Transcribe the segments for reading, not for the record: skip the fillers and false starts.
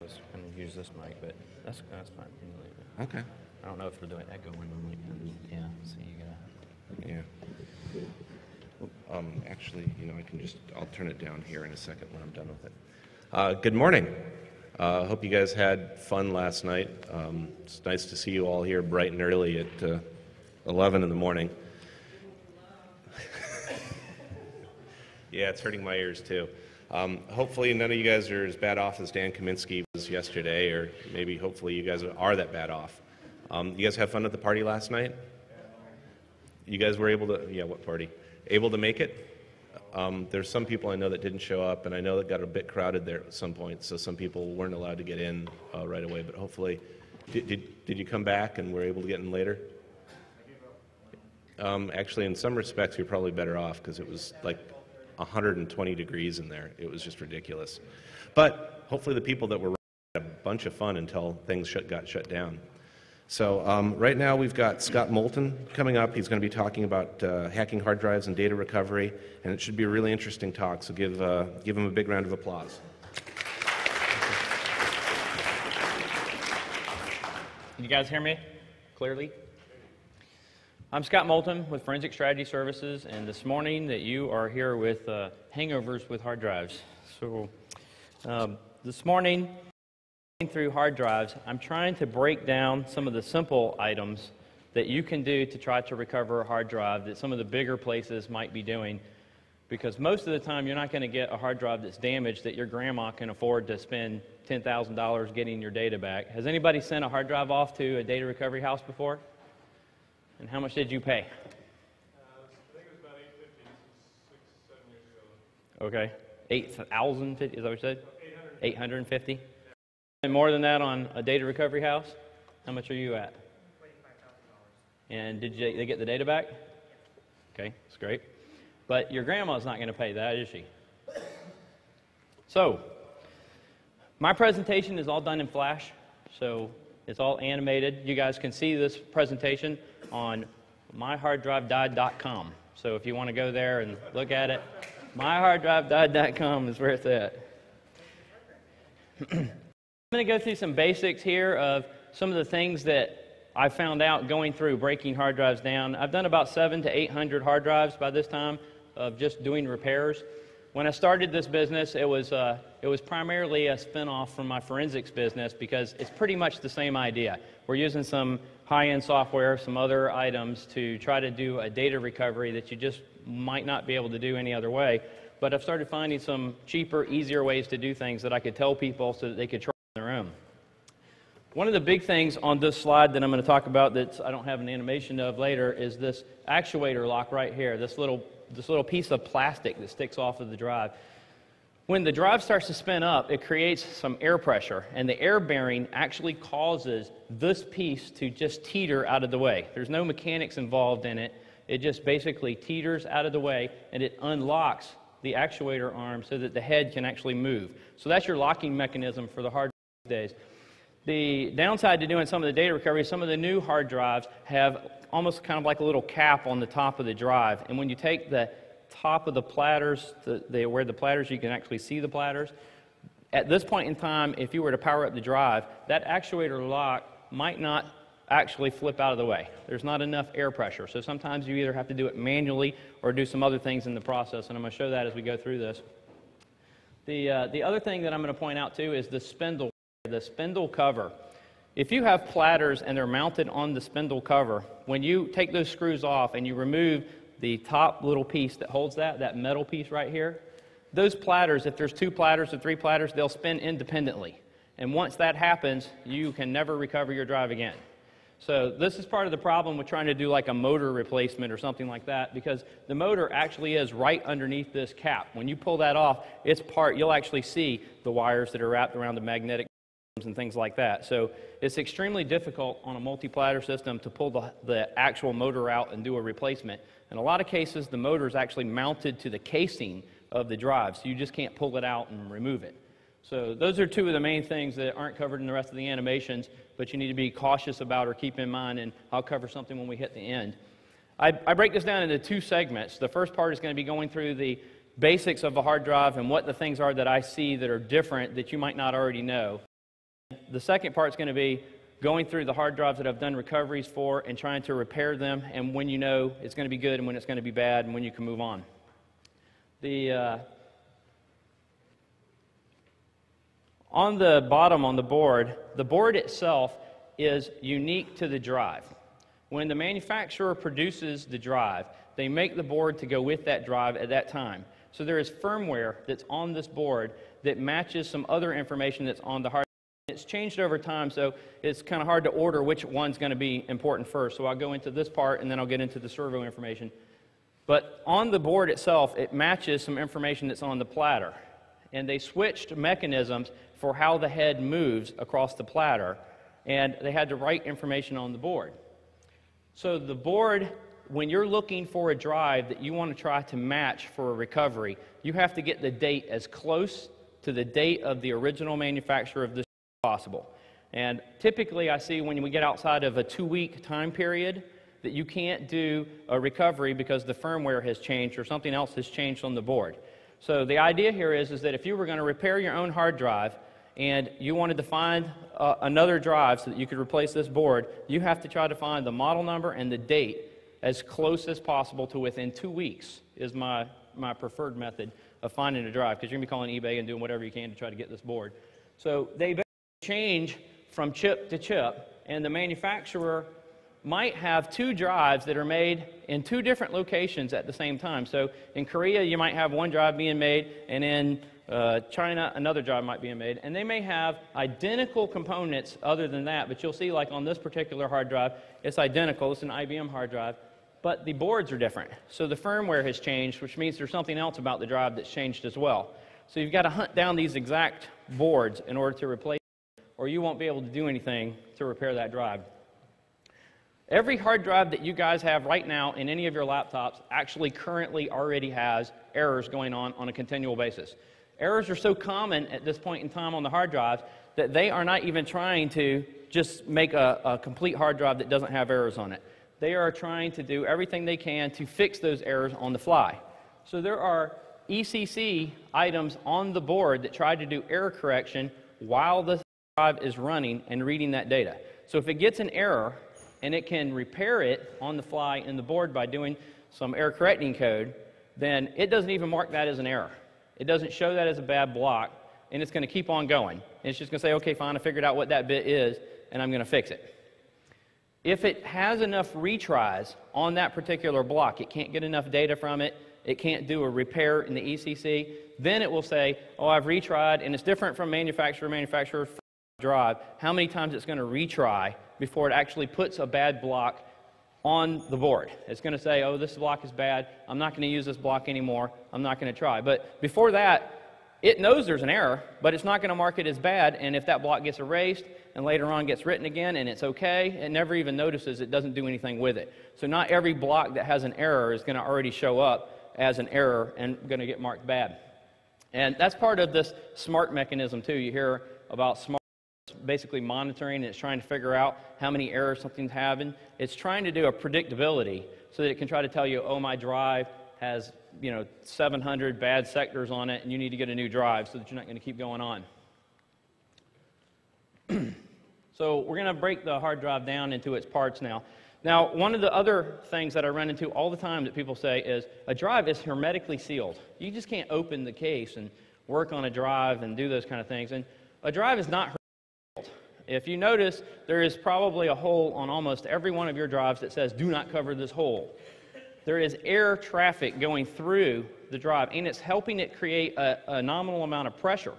I was going to use this mic, but that's fine. Okay. I don't know if they're doing echo when I'm like, yeah, so you gotta. Yeah. Actually, I'll turn it down here in a second when I'm done with it. Good morning. Hope you guys had fun last night. It's nice to see you all here bright and early at 11 in the morning. Yeah, it's hurting my ears too. Hopefully none of you guys are as bad off as Dan Kaminsky was yesterday, or maybe hopefully you guys are that bad off. You guys have fun at the party last night? You guys were able to, what party? Able to make it? There's some people I know that didn't show up, and I know that got a bit crowded there at some point, so some people weren't allowed to get in right away, but hopefully, did you come back and were able to get in later? Actually, in some respects, you're probably better off, because it was like 120 degrees in there. It was just ridiculous. But hopefully the people that were had a bunch of fun until things got shut down. So right now we've got ScottMoulton coming up. He's going to be talking about hacking hard drives and data recovery, and it should be a really interesting talk, so give him a big round of applause. Can you guys hear me clearly? I'm ScottMoulton with Forensic Strategy Services, and this morning that you are here with hangovers with hard drives. So this morning, through hard drives, I'm trying to break down some of the simple items that you can do to try to recover a hard drive that some of the bigger places might be doing, because most of the time you're not going to get a hard drive that's damaged that your grandma can afford to spend $10,000 getting your data back. Has anybody sent a hard drive off to a data recovery house before? And how much did you pay? I think it was about $850 6-7 years ago. Okay. 8,050, is that what you said? 850. And more than that on a data recovery house? How much are you at? $25,000. And did they get the data back? Okay, that's great. But your grandma's not going to pay that, is she? So, my presentation is all done in Flash, so it's all animated. You guys can see this presentation on myharddrivedied.com. So if you want to go there and look at it, myharddrivedied.com is where it's at. I'm going to go through some basics here of some of the things that I found out going through breaking hard drives down. I've done about 700 to 800 hard drives by this time of just doing repairs. When I started this business, it was primarily a spin-off from my forensics business, because it's pretty much the same idea. We're using some high-end software, some other items to try to do a data recovery that you just might not be able to do any other way. But I've started finding some cheaper, easier ways to do things that I could tell people so that they could try on their own. One of the big things on this slide that I'm going to talk about that I don't have an animation of later is this actuator lock right here, this little piece of plastic that sticks off of the drive. When the drive starts to spin up, it creates some air pressure, and the air bearing actually causes this piece to just teeter out of the way. There's no mechanics involved in it. It just basically teeters out of the way, and it unlocks the actuator arm so that the head can actually move. So that's your locking mechanism for the hard drive these days. The downside to doing some of the data recovery, some of the new hard drives have almost kind of like a little cap on the top of the drive. And when you take the top of the platters, where the platters, you can actually see the platters. At this point in time, if you were to power up the drive, that actuator lock might not actually flip out of the way. There's not enough air pressure. So sometimes you either have to do it manually or do some other things in the process. And I'm going to show that as we go through this. The other thing that I'm going to point out too is the spindle cover. If you have platters and they're mounted on the spindle cover, when you take those screws off and you remove the top little piece that holds that metal piece right here, those platters, if there's 2 platters or 3 platters, they'll spin independently. And once that happens, you can never recover your drive again. So this is part of the problem with trying to do like a motor replacement or something like that, because the motor actually is right underneath this cap. When you pull that off, you'll actually see the wires that are wrapped around the magnetic and things like that. So it's extremely difficult on a multi-platter system to pull the actual motor out and do a replacement. In a lot of cases, the motor is actually mounted to the casing of the drive, so you just can't pull it out and remove it. So those are 2 of the main things that aren't covered in the rest of the animations, but you need to be cautious about or keep in mind, and I'll cover something when we hit the end. I break this down into 2 segments. The first part is going to be going through the basics of a hard drive and what the things are that I see that are different that you might not already know. the second part is going to be going through the hard drives that I've done recoveries for and trying to repair them, and when you know it's going to be good and when it's going to be bad and when you can move on. On the bottom on the board itself is unique to the drive. When the manufacturer produces the drive, they make the board to go with that drive at that time. So there is firmware that's on this board that matches some other information that's on the hard drive. It's changed over time, so it's kind of hard to order which one's going to be important first. So I'll go into this part, and then I'll get into the servo information. But on the board itself, it matches some information that's on the platter. And they switched mechanisms for how the head moves across the platter, and they had the right information on the board. So the board, when you're looking for a drive that you want to try to match for a recovery, you have to get the date as close to the date of the original manufacturer of this as possible. And typically I see when we get outside of a 2-week time period that you can't do a recovery because the firmware has changed or something else has changed on the board. So the idea here is that if you were going to repair your own hard drive and you wanted to find another drive so that you could replace this board, you have to try to find the model number and the date as close as possible to within 2 weeks is my preferred method of finding a drive, because you're going to be calling eBay and doing whatever you can to try to get this board. So they change from chip to chip, and the manufacturer might have 2 drives that are made in 2 different locations at the same time. So in Korea, you might have one drive being made, and in China, another drive might be made. And they may have identical components other than that, but you'll see like on this particular hard drive, it's identical. It's an IBM hard drive, but the boards are different. So the firmware has changed, which means there's something else about the drive that's changed as well. So you've got to hunt down these exact boards in order to replace them, or you won't be able to do anything to repair that drive. Every hard drive that you guys have right now in any of your laptops actually currently already has errors going on a continual basis. Errors are so common at this point in time on the hard drives that they are not even trying to just make a complete hard drive that doesn't have errors on it. They are trying to do everything they can to fix those errors on the fly. So there are ECC items on the board that try to do error correction while the drive is running and reading that data. So if it gets an error and it can repair it on the fly in the board by doing some error correcting code, then it doesn't even mark that as an error. It doesn't show that as a bad block, and it's going to keep on going. And it's just going to say, okay, fine, I figured out what that bit is, and I'm going to fix it. If it has enough retries on that particular block, it can't get enough data from it, it can't do a repair in the ECC, then it will say, oh, I've retried, and it's different from manufacturer to manufacturer drive, how many times it's going to retry before it actually puts a bad block on the board. It's going to say, oh, this block is bad, I'm not going to use this block anymore, I'm not going to try. But before that, it knows there's an error, but it's not going to mark it as bad, and if that block gets erased and later on gets written again and it's okay, it never even notices, it doesn't do anything with it. So not every block that has an error is going to already show up as an error and going to get marked bad. And that's part of this SMART mechanism too. You hear about SMART. Basically monitoring, and it's trying to figure out how many errors something's having. It's trying to do a predictability so that it can try to tell you, oh, my drive has 700 bad sectors on it, and you need to get a new drive so that you're not going to keep going on. So we're going to break the hard drive down into its parts now. Now, one of the other things that I run into all the time that people say is a drive is hermetically sealed. You just can't open the case and work on a drive and do those kind of things. And a drive is not hermetically. If you notice, there is probably a hole on almost every one of your drives that says, do not cover this hole. There is air traffic going through the drive, and it's helping it create a nominal amount of pressure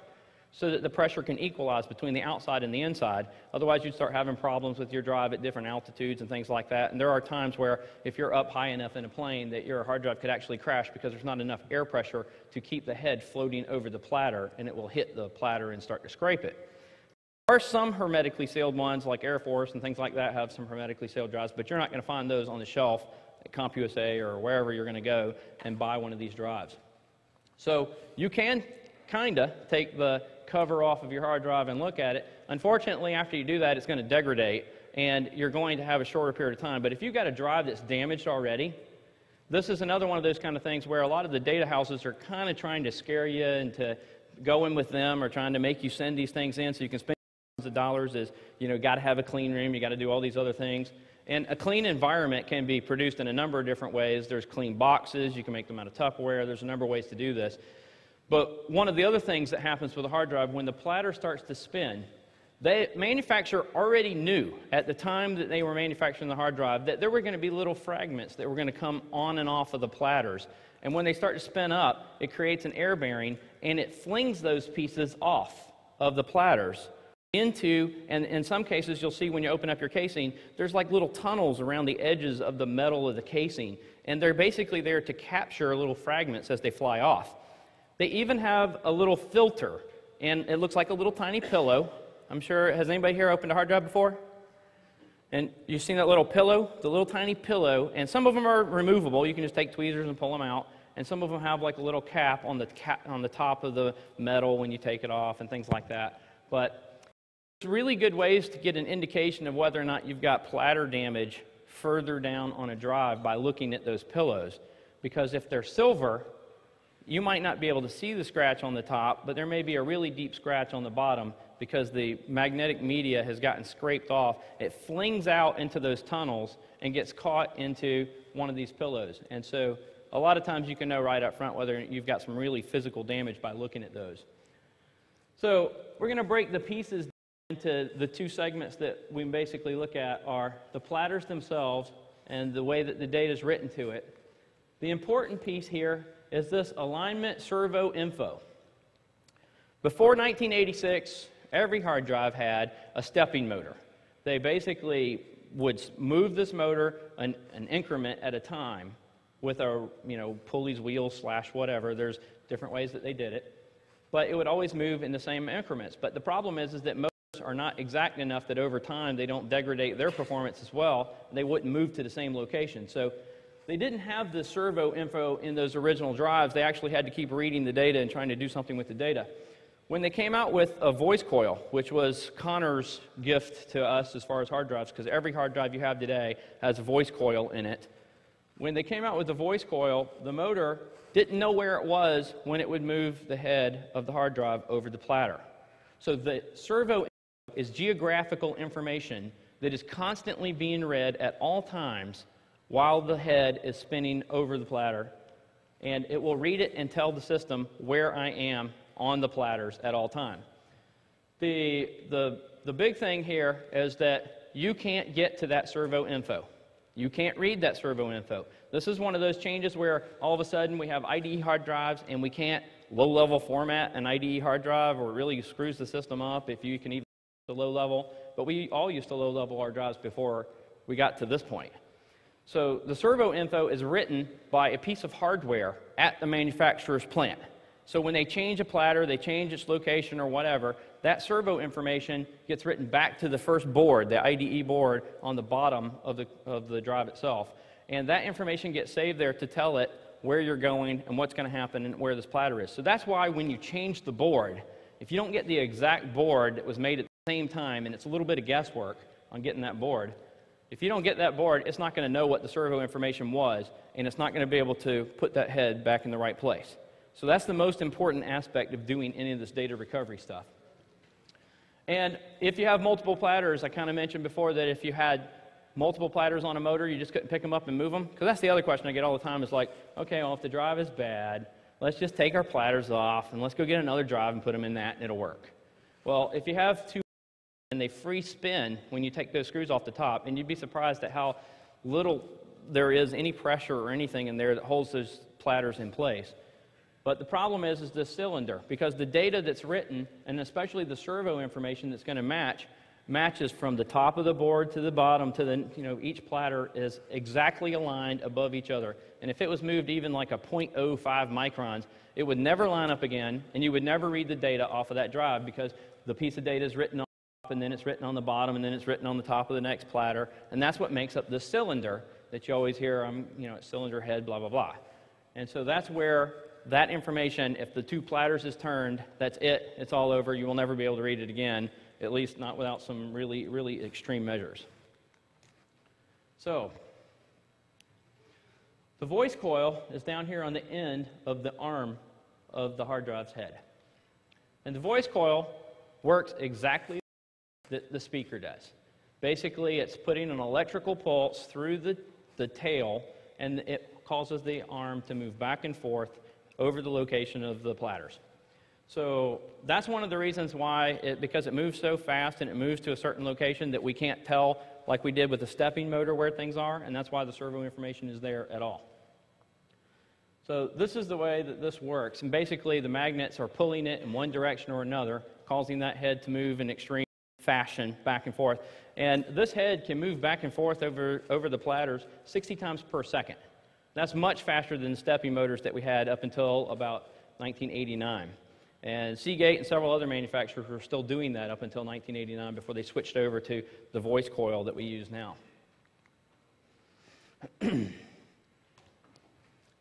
so that the pressure can equalize between the outside and the inside. Otherwise, you'd start having problems with your drive at different altitudes and things like that. And there are times where if you're up high enough in a plane that your hard drive could actually crash because there's not enough air pressure to keep the head floating over the platter, and it will hit the platter and start to scrape it. There are some hermetically sealed ones, like Air Force and things like that have some hermetically sealed drives, but you're not going to find those on the shelf at CompUSA or wherever you're going to go and buy one of these drives. So you can kind of take the cover off of your hard drive and look at it. Unfortunately, after you do that, it's going to degrade, and you're going to have a shorter period of time. But if you've got a drive that's damaged already, this is another one of those kind of things where a lot of the data houses are kind of trying to scare you into going with them or trying to make you send these things in so you can spend of dollars is, got to have a clean room, you got to do all these other things. And a clean environment can be produced in a number of different ways. There's clean boxes, you can make them out of Tupperware, there's a number of ways to do this. But one of the other things that happens with a hard drive, when the platter starts to spin, the manufacturer already knew at the time that they were manufacturing the hard drive that there were going to be little fragments that were going to come on and off of the platters. And when they start to spin up, it creates an air bearing, and it flings those pieces off of the platters into, and in some cases you'll see when you open up your casing, there's like little tunnels around the edges of the metal of the casing, and they're basically there to capture little fragments as they fly off. They even have a little filter, and it looks like a little tiny pillow. I'm sure, has anybody here opened a hard drive before? And you've seen that little pillow, the little tiny pillow, and some of them are removable. You can just take tweezers and pull them out, and some of them have like a little cap on the top of the metal when you take it off and things like that. But it's really good ways to get an indication of whether or not you've got platter damage further down on a drive by looking at those pillows. Because if they're silver, you might not be able to see the scratch on the top, but there may be a really deep scratch on the bottom because the magnetic media has gotten scraped off. It flings out into those tunnels and gets caught into one of these pillows. And so a lot of times you can know right up front whether you've got some really physical damage by looking at those. So we're going to break the pieces into the two segments that we basically look at are the platters themselves and the way that the data is written to it. The important piece here is this alignment servo info. Before 1986, every hard drive had a stepping motor. They basically would move this motor an increment at a time with a pulleys, wheels, slash whatever. There's different ways that they did it. But it would always move in the same increments. But the problem is that motors are not exact enough that over time they don't degrade their performance as well. They wouldn't move to the same location. So they didn't have the servo info in those original drives. They actually had to keep reading the data and trying to do something with the data. When they came out with a voice coil, which was Connor's gift to us as far as hard drives, because every hard drive you have today has a voice coil in it. When they came out with the voice coil, the motor didn't know where it was when it would move the head of the hard drive over the platter. So the servo is geographical information that is constantly being read at all times while the head is spinning over the platter, and it will read it and tell the system where I am on the platters at all time. The big thing here is that you can't get to that servo info. You can't read that servo info. This is one of those changes where all of a sudden we have IDE hard drives and we can't low-level format an IDE hard drive, or it really screws the system up if you can even to low level. But we all used to low-level our drives before we got to this point. So the servo info is written by a piece of hardware at the manufacturer's plant. So when they change a platter, they change its location or whatever, that servo information gets written back to the first board, the IDE board on the bottom of the drive itself. And that information gets saved there to tell it where you're going and what's going to happen and where this platter is. So that's why when you change the board, if you don't get the exact board that was made at the same time, and it's a little bit of guesswork on getting that board, if you don't get that board, it's not going to know what the servo information was, and it's not going to be able to put that head back in the right place. So that's the most important aspect of doing any of this data recovery stuff. And if you have multiple platters, I kind of mentioned before that if you had multiple platters on a motor, you just couldn't pick them up and move them. Because that's the other question I get all the time is like, okay, well, if the drive is bad, let's just take our platters off and let's go get another drive and put them in that and it'll work. Well, if you have two and they free spin when you take those screws off the top, and you'd be surprised at how little there is any pressure or anything in there that holds those platters in place. But the problem is the cylinder, because the data that's written, and especially the servo information that's going to matches from the top of the board to the bottom to the, each platter is exactly aligned above each other. And if it was moved even like a 0.05 microns, it would never line up again, and you would never read the data off of that drive because the piece of data is written on top, and then it's written on the bottom, and then it's written on the top of the next platter. And that's what makes up the cylinder that you always hear, cylinder head, blah, blah, blah. And so that's where that information, if the two platters is turned, that's it. It's all over. You will never be able to read it again, at least not without some really, really extreme measures. So the voice coil is down here on the end of the arm of the hard drive's head. And the voice coil works exactly that the speaker does. Basically, it's putting an electrical pulse through the tail, and it causes the arm to move back and forth over the location of the platters. So that's one of the reasons why, because it moves so fast and it moves to a certain location that we can't tell, like we did with the stepping motor, where things are, and that's why the servo information is there at all. So this is the way that this works, and basically the magnets are pulling it in one direction or another, causing that head to move in extreme fashion back and forth. And this head can move back and forth over the platters 60 times per second. That's much faster than the stepping motors that we had up until about 1989. And Seagate and several other manufacturers were still doing that up until 1989 before they switched over to the voice coil that we use now.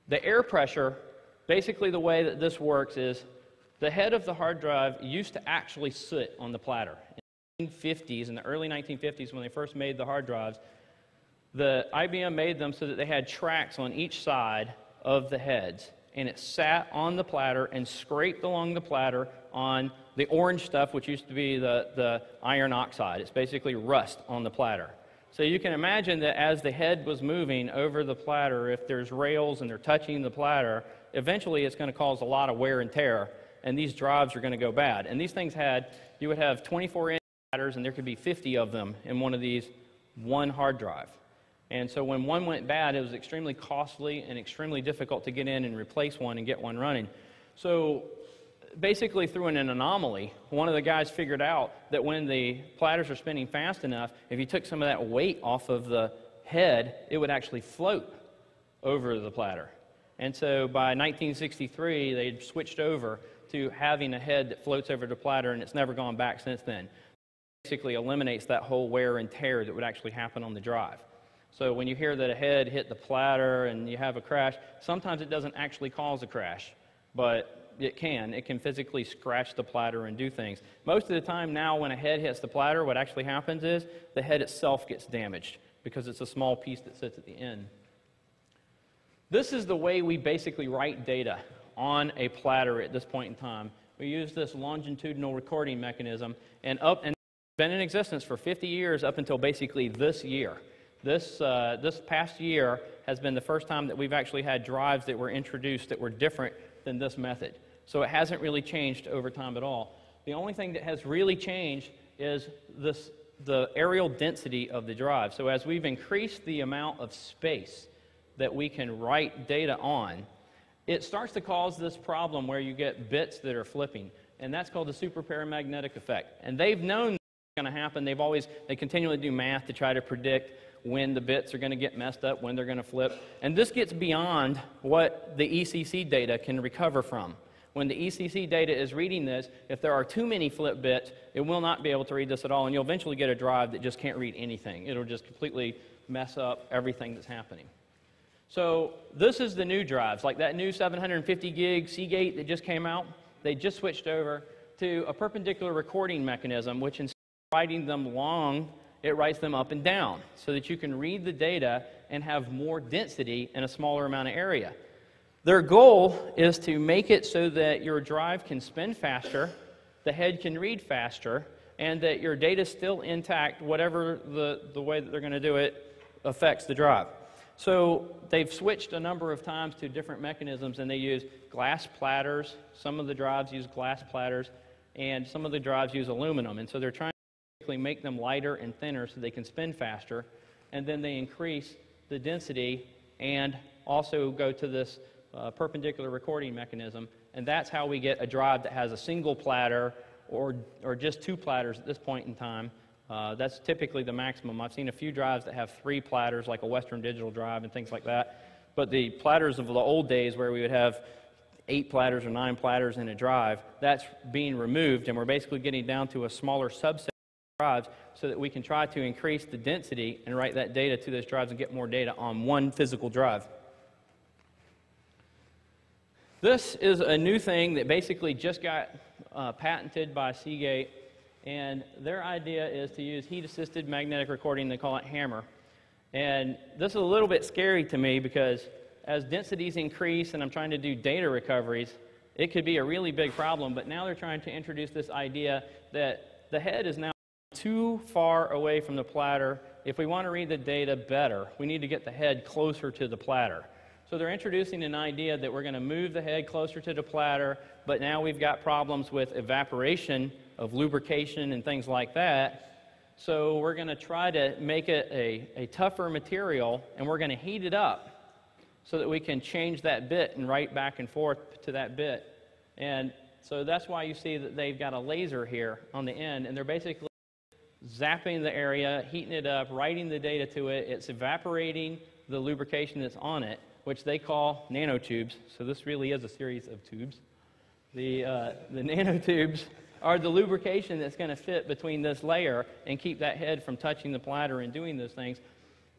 The air pressure, basically the way that this works is the head of the hard drive used to actually sit on the platter. In the early 1950s, when they first made the hard drives, the IBM made them so that they had tracks on each side of the heads, and it sat on the platter and scraped along the platter on the orange stuff, which used to be the iron oxide. It's basically rust on the platter. So you can imagine that as the head was moving over the platter, if there's rails and they're touching the platter, eventually it's going to cause a lot of wear and tear, and these drives are going to go bad. And these things you would have 24-inch platters, and there could be 50 of them in one hard drive. And so when one went bad, it was extremely costly and extremely difficult to get in and replace one and get one running. So basically through an anomaly, one of the guys figured out that when the platters are spinning fast enough, if you took some of that weight off of the head, it would actually float over the platter. And so by 1963, they switched over to having a head that floats over the platter, and it's never gone back since then. Basically eliminates that whole wear and tear that would actually happen on the drive. So when you hear that a head hit the platter and you have a crash, sometimes it doesn't actually cause a crash, but it can. It can physically scratch the platter and do things. Most of the time now when a head hits the platter, what actually happens is the head itself gets damaged because it's a small piece that sits at the end. This is the way we basically write data on a platter at this point in time. We use this longitudinal recording mechanism, and it's been in existence for 50 years up until basically this year. This past year has been the first time that we've actually had drives that were introduced that were different than this method. So it hasn't really changed over time at all. The only thing that has really changed is the areal density of the drive. So as we've increased the amount of space that we can write data on, it starts to cause this problem where you get bits that are flipping, and that's called the superparamagnetic effect. And they've known that's going to happen. They continually do math to try to predict when the bits are going to get messed up, when they're going to flip. And this gets beyond what the ECC data can recover from. When the ECC data is reading this, if there are too many flip bits, it will not be able to read this at all, and you'll eventually get a drive that just can't read anything. It'll just completely mess up everything that's happening. So this is the new drives, like that new 750 gig Seagate that just came out. They just switched over to a perpendicular recording mechanism, which instead of writing them long, it writes them up and down so that you can read the data and have more density in a smaller amount of area. Their goal is to make it so that your drive can spin faster, the head can read faster, and that your data is still intact, whatever the way that they're going to do it affects the drive. So they've switched a number of times to different mechanisms, and they use glass platters. Some of the drives use glass platters, and some of the drives use aluminum. And so they're trying to make them lighter and thinner so they can spin faster, and then they increase the density and also go to this perpendicular recording mechanism, and that's how we get a drive that has a single platter or just two platters at this point in time. That's typically the maximum. I've seen a few drives that have 3 platters, like a Western Digital drive and things like that, but the platters of the old days where we would have 8 platters or 9 platters in a drive, that's being removed, and we're basically getting down to a smaller subset drives so that we can try to increase the density and write that data to those drives and get more data on one physical drive. This is a new thing that basically just got patented by Seagate, and their idea is to use heat-assisted magnetic recording. They call it HAMR. And this is a little bit scary to me because as densities increase and I'm trying to do data recoveries, it could be a really big problem, but now they're trying to introduce this idea that the head is now too far away from the platter. If we want to read the data better, we need to get the head closer to the platter. So they're introducing an idea that we're going to move the head closer to the platter, but now we've got problems with evaporation of lubrication and things like that. So we're going to try to make it a tougher material, and we're going to heat it up so that we can change that bit and write back and forth to that bit. And so that's why you see that they've got a laser here on the end, and they're basically zapping the area, heating it up, writing the data to it. It's evaporating the lubrication that's on it, which they call nanotubes. So this really is a series of tubes. The nanotubes are the lubrication that's going to fit between this layer and keep that head from touching the platter and doing those things.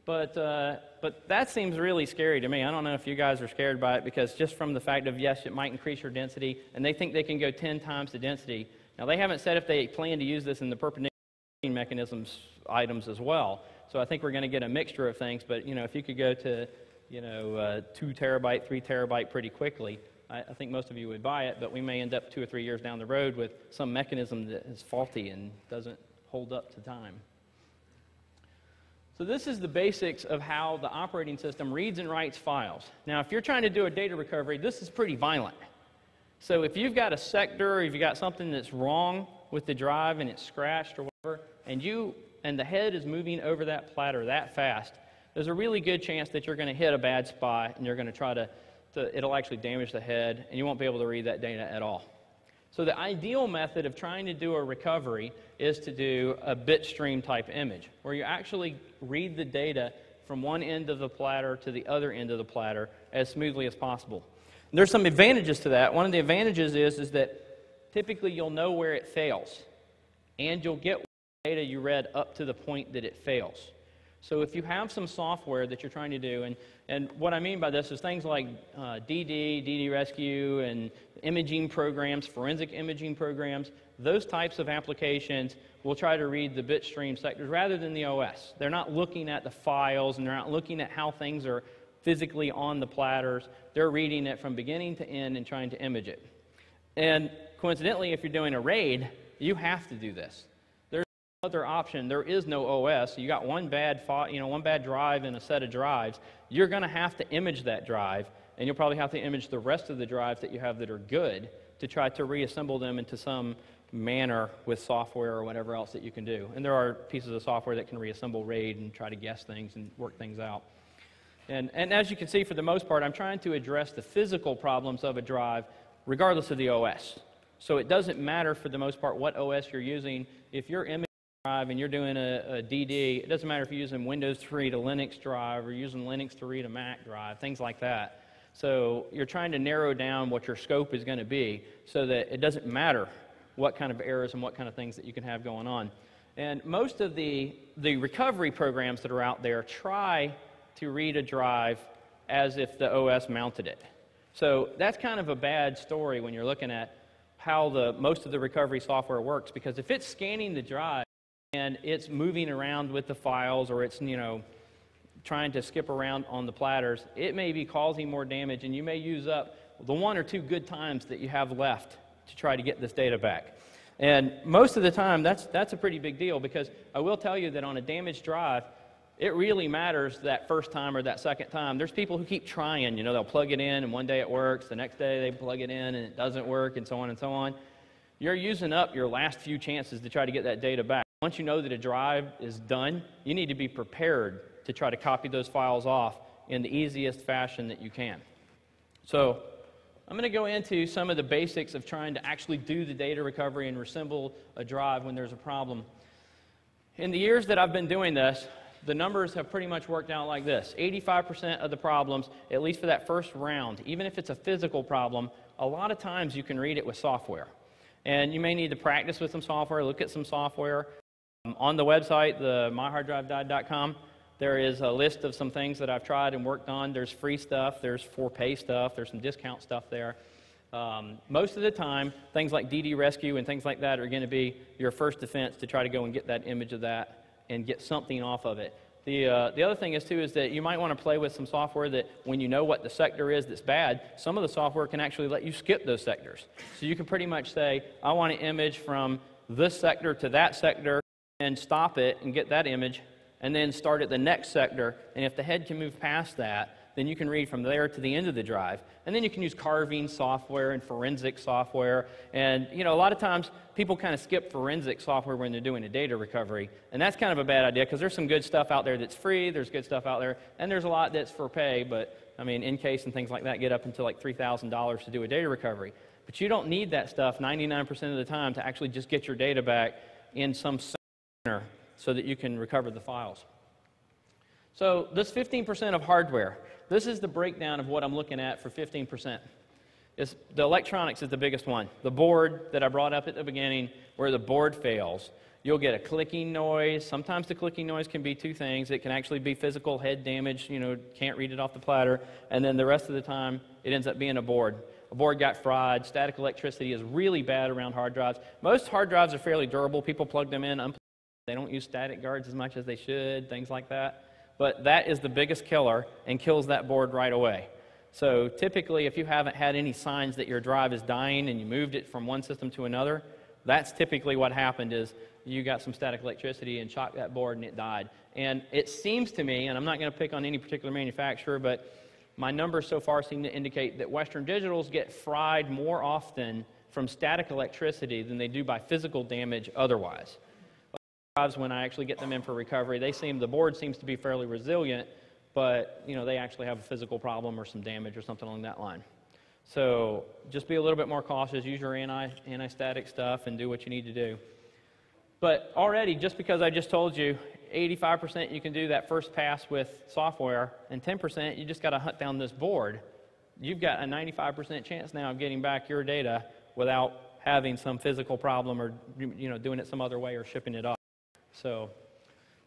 But that seems really scary to me. I don't know if you guys are scared by it, because just from the fact of, yes, it might increase your density, and they think they can go 10 times the density. Now, they haven't said if they plan to use this in the perpendicular mechanisms items as well. So I think we're going to get a mixture of things. But, you know, if you could go to, 2 terabyte, 3 terabyte pretty quickly, I think most of you would buy it. But we may end up 2 or 3 years down the road with some mechanism that is faulty and doesn't hold up to time. So this is the basics of how the operating system reads and writes files. Now, if you're trying to do a data recovery, this is pretty violent. So if you've got a sector, or if you've got something that's wrong with the drive and it's scratched or whatever, and the head is moving over that platter that fast, there's a really good chance that you're going to hit a bad spot, and you're going to try to it'll actually damage the head, and you won't be able to read that data at all. So the ideal method of trying to do a recovery is to do a bit stream type image, where you actually read the data from one end of the platter to the other end of the platter as smoothly as possible. And there's some advantages to that. One of the advantages is that typically you'll know where it fails, and you'll get data you read up to the point that it fails. So if you have some software that you're trying to do, and what I mean by this is things like DD Rescue, and imaging programs, forensic imaging programs, those types of applications will try to read the bit stream sectors rather than the OS. They're not looking at the files, and they're not looking at how things are physically on the platters. They're reading it from beginning to end and trying to image it. And coincidentally, if you're doing a RAID, you have to do this. Other option, there is no OS. You got one bad drive in a set of drives. You're going to have to image that drive, and you'll probably have to image the rest of the drives that you have that are good to try to reassemble them into some manner with software or whatever else that you can do. And there are pieces of software that can reassemble RAID and try to guess things and work things out. And as you can see, for the most part, I'm trying to address the physical problems of a drive regardless of the OS. So it doesn't matter for the most part what OS you're using. If you're imaging drive and you're doing a DD, it doesn't matter if you're using Windows 3 to Linux drive or using Linux to read a Mac drive, things like that. So you're trying to narrow down what your scope is going to be so that it doesn't matter what kind of errors and what kind of things that you can have going on. And most of the recovery programs that are out there try to read a drive as if the OS mounted it. So that's kind of a bad story when you're looking at how most of the recovery software works, because if it's scanning the drive and it's moving around with the files, or it's, trying to skip around on the platters, it may be causing more damage, and you may use up the 1 or 2 good times that you have left to try to get this data back. And most of the time, that's a pretty big deal, because I will tell you that on a damaged drive, it really matters that first time or that second time. There's people who keep trying, they'll plug it in, and one day it works, the next day they plug it in, and it doesn't work, and so on and so on. You're using up your last few chances to try to get that data back. Once you know that a drive is done, you need to be prepared to try to copy those files off in the easiest fashion that you can. So I'm going to go into some of the basics of trying to actually do the data recovery and reassemble a drive when there's a problem. In the years that I've been doing this, the numbers have pretty much worked out like this. 85% of the problems, at least for that first round, even if it's a physical problem, a lot of times you can read it with software. And you may need to practice with some software, look at some software. On the website, the myharddrivedied.com, there is a list of some things that I've tried and worked on. There's free stuff, there's for-pay stuff, there's some discount stuff there. Most of the time, things like DD Rescue and things like that are going to be your first defense to try to go and get that image of that and get something off of it. The other thing is, too, is that you might want to play with some software that when you know what the sector is that's bad, some of the software can actually let you skip those sectors. So you can pretty much say, I want to image from this sector to that sector, and stop it and get that image, and then start at the next sector. And if the head can move past that, then you can read from there to the end of the drive. And then you can use carving software and forensic software. And a lot of times people kind of skip forensic software when they're doing a data recovery. And that's kind of a bad idea because there's some good stuff out there that's free, there's good stuff out there, and there's a lot that's for pay, but Encase and things like that get up until like $3,000 to do a data recovery. But you don't need that stuff 99% of the time to actually just get your data back in some center so that you can recover the files. So this 15% of hardware, this is the breakdown of what I'm looking at for 15%. The electronics is the biggest one. The board that I brought up at the beginning, where the board fails, you'll get a clicking noise. Sometimes the clicking noise can be two things. It can actually be physical head damage, can't read it off the platter, and then the rest of the time it ends up being a board. A board got fried. Static electricity is really bad around hard drives. Most hard drives are fairly durable. People plug them in, unplug them. They don't use static guards as much as they should, things like that. But that is the biggest killer and kills that board right away. So typically, if you haven't had any signs that your drive is dying and you moved it from one system to another, that's typically what happened is you got some static electricity and shocked that board and it died. And it seems to me, and I'm not going to pick on any particular manufacturer, but my numbers so far seem to indicate that Western Digitals get fried more often from static electricity than they do by physical damage otherwise. Drives, when I actually get them in for recovery, the board seems to be fairly resilient, but they actually have a physical problem or some damage or something along that line. So just be a little bit more cautious, use your anti-static stuff and do what you need to do. But already, just because I just told you 85% you can do that first pass with software, and 10% you just got to hunt down this board, you've got a 95% chance now of getting back your data without having some physical problem or doing it some other way or shipping it off. So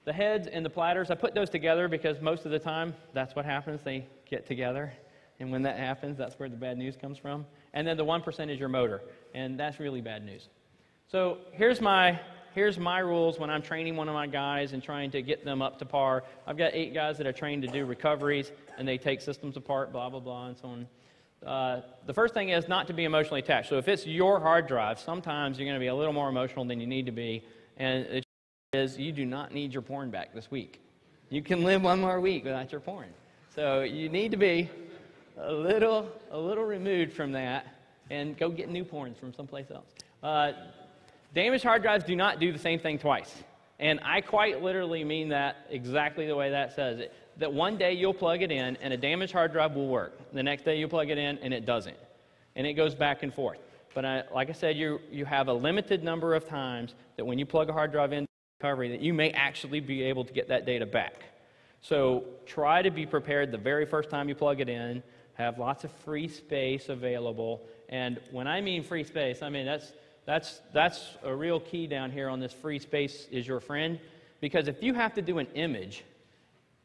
the heads and the platters, I put those together because most of the time that's what happens. They get together, and when that happens, that's where the bad news comes from. And then the 1% is your motor, and that's really bad news. So here's my rules when I'm training one of my guys and trying to get them up to par. I've got 8 guys that are trained to do recoveries, and they take systems apart, blah, blah, blah, and so on. The first thing is not to be emotionally attached. So if it's your hard drive, sometimes you're going to be a little more emotional than you need to be, and is you do not need your porn back this week. You can live one more week without your porn. So you need to be a little removed from that and go get new porns from someplace else. Damaged hard drives do not do the same thing twice. And I quite literally mean that exactly the way that says it. That one day you'll plug it in and a damaged hard drive will work. The next day you plug it in and it doesn't. And it goes back and forth. But like I said, you have a limited number of times that when you plug a hard drive in recovery that you may actually be able to get that data back. So try to be prepared the very first time you plug it in, have lots of free space available, and when I mean free space, I mean that's a real key down here on this free space is your friend, because if you have to do an image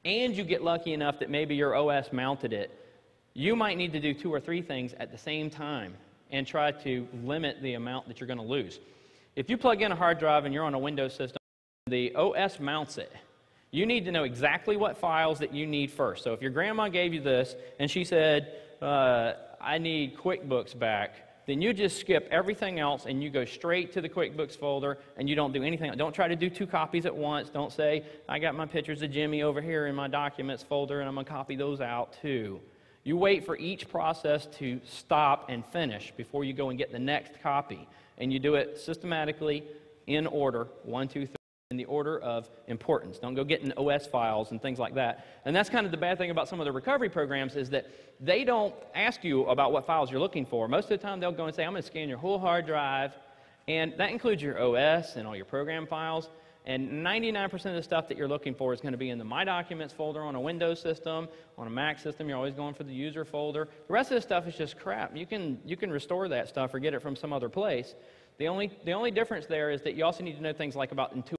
and you get lucky enough that maybe your OS mounted it, you might need to do 2 or 3 things at the same time and try to limit the amount that you're going to lose. If you plug in a hard drive and you're on a Windows system, the OS mounts it. You need to know exactly what files that you need first. So if your grandma gave you this and she said, I need QuickBooks back, then you just skip everything else and you go straight to the QuickBooks folder and you don't do anything. Don't try to do 2 copies at once. Don't say, I got my pictures of Jimmy over here in my documents folder and I'm going to copy those out too. You wait for each process to stop and finish before you go and get the next copy. And you do it systematically in order, 1, 2, 3. In the order of importance. Don't go getting OS files and things like that. And that's kind of the bad thing about some of the recovery programs is that they don't ask you about what files you're looking for. Most of the time they'll go and say, I'm going to scan your whole hard drive, and that includes your OS and all your program files. And 99% of the stuff that you're looking for is going to be in the My Documents folder on a Windows system. On a Mac system, you're always going for the user folder. The rest of the stuff is just crap. You can restore that stuff or get it from some other place. The only difference there is that you also need to know things like about Intuit.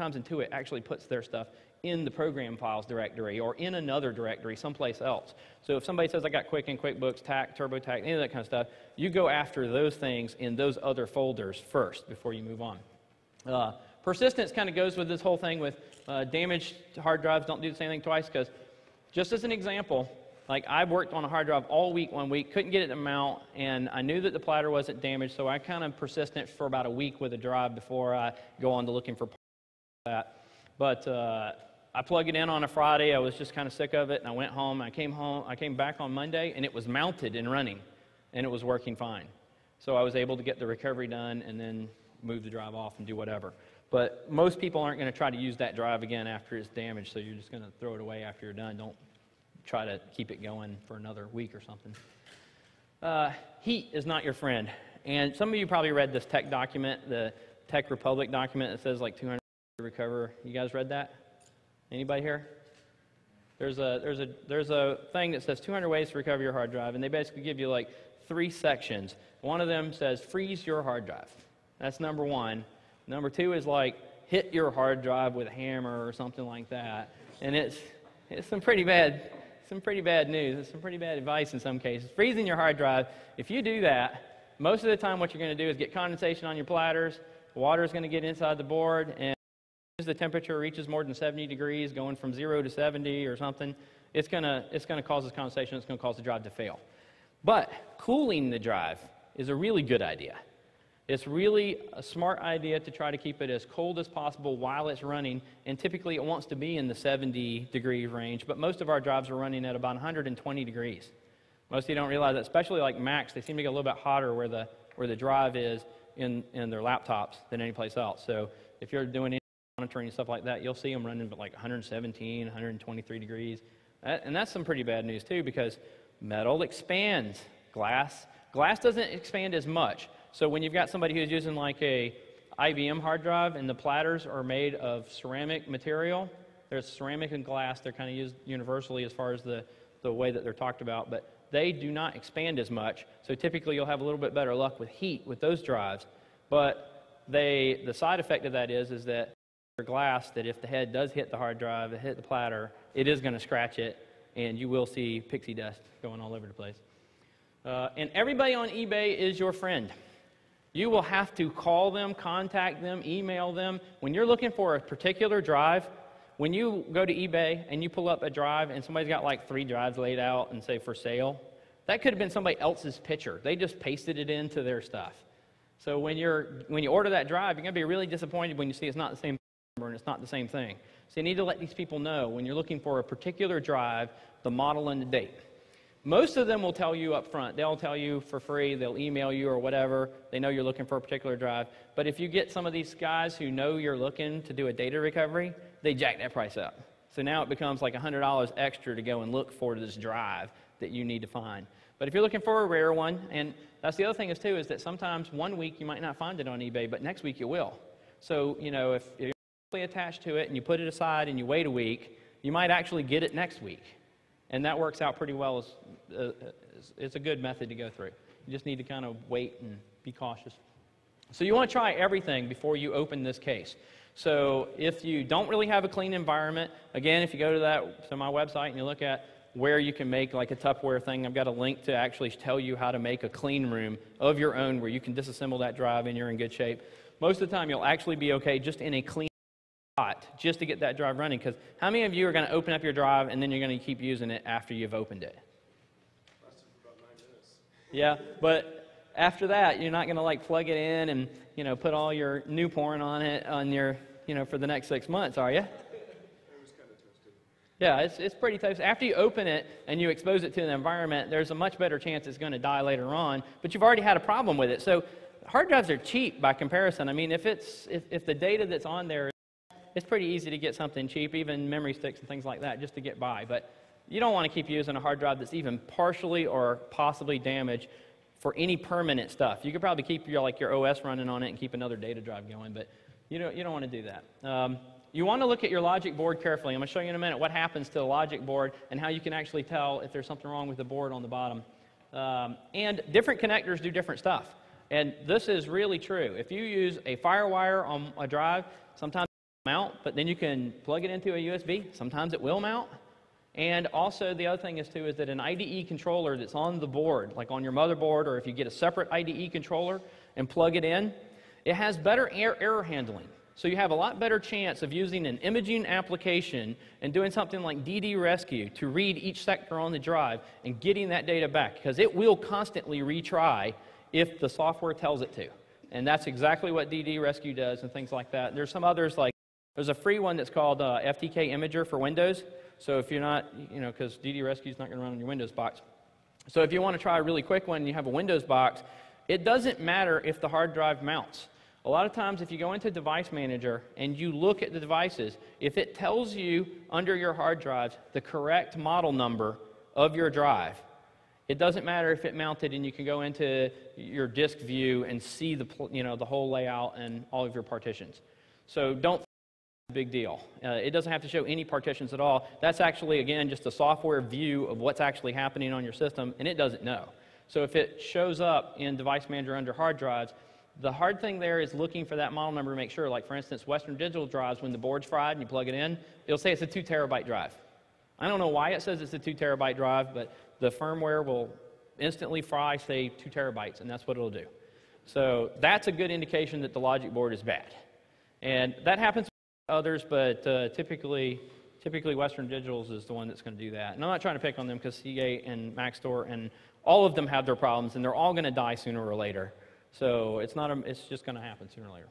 Sometimes Intuit actually puts their stuff in the program files directory or in another directory someplace else. So if somebody says, I got Quicken, QuickBooks, TAC, TurboTax, any of that kind of stuff, you go after those things in those other folders first before you move on. Persistence kind of goes with this whole thing with damaged hard drives. Don't do the same thing twice because just as an example, like I worked on a hard drive all week one week, couldn't get it to mount, and I knew that the platter wasn't damaged, so I kind of persistent for about a week with a drive before I go on to looking for parts. that. But I plug it in on a Friday. I was just kind of sick of it, and I went home. I came back on Monday, and it was mounted and running, and it was working fine. So I was able to get the recovery done and then move the drive off and do whatever. But most people aren't going to try to use that drive again after it's damaged, so you're just going to throw it away after you're done. Don't try to keep it going for another week or something. Heat is not your friend. And some of you probably read this tech document, the Tech Republic document that says like 200 to recover. You guys read that? Anybody here? There's a thing that says 200 ways to recover your hard drive, and they basically give you like 3 sections. One of them says freeze your hard drive. That's number 1. Number 2 is like hit your hard drive with a hammer or something like that. And it's some pretty bad news. It's some pretty bad advice in some cases. Freezing your hard drive, if you do that, most of the time what you're going to do is get condensation on your platters, water is going to get inside the board, and as the temperature reaches more than 70 degrees, going from 0 to 70 or something, it's going to cause this condensation, it's going to cause the drive to fail. But cooling the drive is a really good idea. It's really a smart idea to try to keep it as cold as possible while it's running, and typically it wants to be in the 70 degree range, but most of our drives are running at about 120 degrees. Most of you don't realize that, especially like Macs, they seem to get a little bit hotter where the drive is in their laptops than any place else. So if you're doing any monitoring and stuff like that, you'll see them running at like 117, 123 degrees. And that's some pretty bad news too, because metal expands. Glass doesn't expand as much. So when you've got somebody who's using like a IBM hard drive and the platters are made of ceramic material, there's ceramic and glass, they're kind of used universally as far as the way that they're talked about, but they do not expand as much. So typically you'll have a little bit better luck with heat with those drives. But the side effect of that is that glass, that if the head does hit the hard drive, it hit the platter, it is going to scratch it, and you will see pixie dust going all over the place. And everybody on eBay is your friend. You will have to call them, contact them, email them. When you're looking for a particular drive, when you go to eBay and you pull up a drive and somebody's got like 3 drives laid out and say for sale, that could have been somebody else's picture. They just pasted it into their stuff. So when you order that drive, you're going to be really disappointed when you see it's not the same number and it's not the same thing. So you need to let these people know when you're looking for a particular drive, the model and the date. Most of them will tell you up front. They'll tell you for free. They'll email you or whatever. They know you're looking for a particular drive. But if you get some of these guys who know you're looking to do a data recovery, they jack that price up. So now it becomes like $100 extra to go and look for this drive that you need to find. But if you're looking for a rare one, and that's the other thing is too, is that sometimes one week you might not find it on eBay, but next week you will. So, you know, if you're attached to it and you put it aside and you wait a week, you might actually get it next week. And that works out pretty well. It's a good method to go through. You just need to kind of wait and be cautious. So you want to try everything before you open this case. So if you don't really have a clean environment, again, if you go to my website and you look at where you can make like a Tupperware thing, I've got a link to actually tell you how to make a clean room of your own where you can disassemble that drive and you're in good shape. Most of the time you'll actually be okay just in a clean spot just to get that drive running, because how many of you are going to open up your drive and then you're going to keep using it after you've opened it? About 9 minutes. Yeah, but after that you're not going to like plug it in and, you know, put all your new porn on it on your, you know, for the next 6 months, are you? It was kind of toasted. Yeah, it's pretty toasted. After you open it and you expose it to the environment, there's a much better chance it's going to die later on, but you've already had a problem with it. So hard drives are cheap by comparison. I mean, if the data that's on there, it's pretty easy to get something cheap, even memory sticks and things like that, just to get by. But you don't want to keep using a hard drive that's even partially or possibly damaged for any permanent stuff. You could probably keep your OS running on it and keep another data drive going, but you don't want to do that. You want to look at your logic board carefully. I'm going to show you in a minute what happens to the logic board and how you can actually tell if there's something wrong with the board on the bottom. And different connectors do different stuff. And this is really true. If you use a FireWire on a drive, sometimes it won't mount, but then you can plug it into a USB. Sometimes it will mount. And also the other thing is too is that an IDE controller that's on the board, like on your motherboard, or if you get a separate IDE controller and plug it in, it has better error handling. So you have a lot better chance of using an imaging application and doing something like DD Rescue to read each sector on the drive and getting that data back, because it will constantly retry if the software tells it to. And that's exactly what DD Rescue does and things like that. There's some others like There's a free one that's called FTK Imager for Windows. So if you're not, because DD Rescue is not going to run on your Windows box. So if you want to try a really quick one and you have a Windows box, it doesn't matter if the hard drive mounts. A lot of times if you go into Device Manager and you look at the devices, if it tells you under your hard drives the correct model number of your drive, it doesn't matter if it mounted, and you can go into your disk view and see the whole layout and all of your partitions. So don't think it's a big deal. It doesn't have to show any partitions at all. That's actually, again, just a software view of what's actually happening on your system, and it doesn't know. So if it shows up in Device Manager under hard drives, the hard thing there is looking for that model number to make sure. Like, for instance, Western Digital drives, when the board's fried and you plug it in, it'll say it's a 2 terabyte drive. I don't know why it says it's a 2 terabyte drive, but the firmware will instantly fry, say, 2 terabytes, and that's what it'll do. So that's a good indication that the logic board is bad. And that happens with others, but typically Western Digital's is the one that's going to do that. And I'm not trying to pick on them, because Seagate and Maxtor and all of them have their problems, and they're all going to die sooner or later. So it's just going to happen sooner or later.